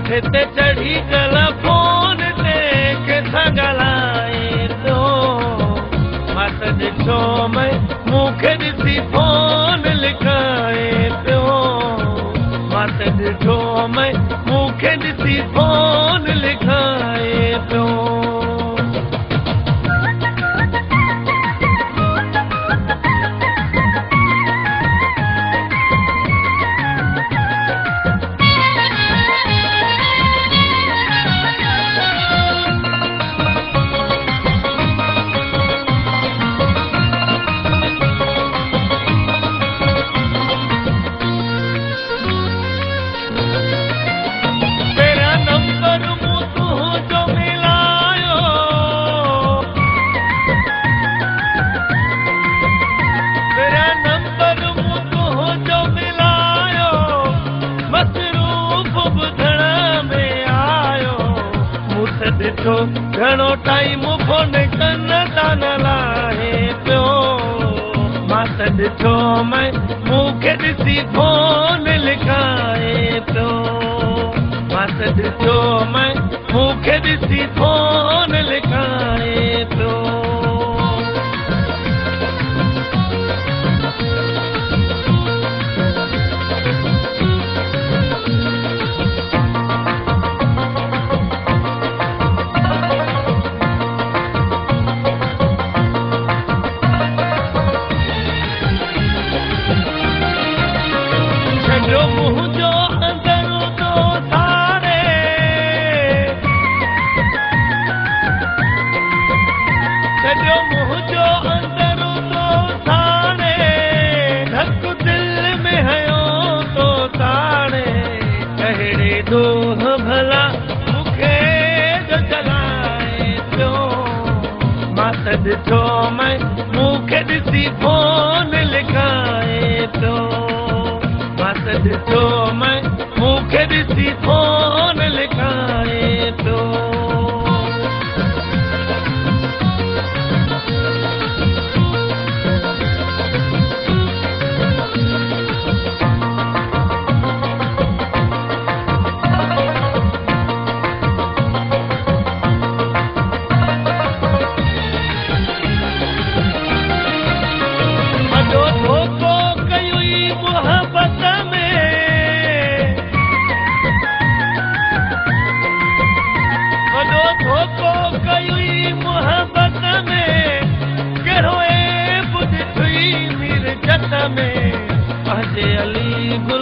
मथे ते चढ़ी टेलीफोन ते कंहिंसां ॻाल्हाए थो मां त ॾिठो मूंखे ॾिसी फोन लिखाए पियो मां त ॾिठो मूंखे ॾिसी फोन लिखाए पियो ॾिठो घणो टाइम फोन कन तान लाहे पियो मां त ॾिठो मूंखे ॾिसी फोन लिखाए पियो मां त ॾिठो मूंखे ॾिसी फोन लिखाए पियो मुंहिंजो अंदर तो साड़े सॼो मुंहिंजो अंदर तो साड़े धक दिल में हयो तो साड़े कहिड़े दोह भला मूंखे जो जलाए पियो मां त ॾिठो मूंखे ॾिसी फोन लिखाए पियो ॾिठो मूंखे ॾिसी फोन लिखाए पियो वॾो धोखो कयुई मोहबत धोखो कयुई मोहबत में कहिड़ो ॿुध थी मीर जत में पंहिंजे अली गुल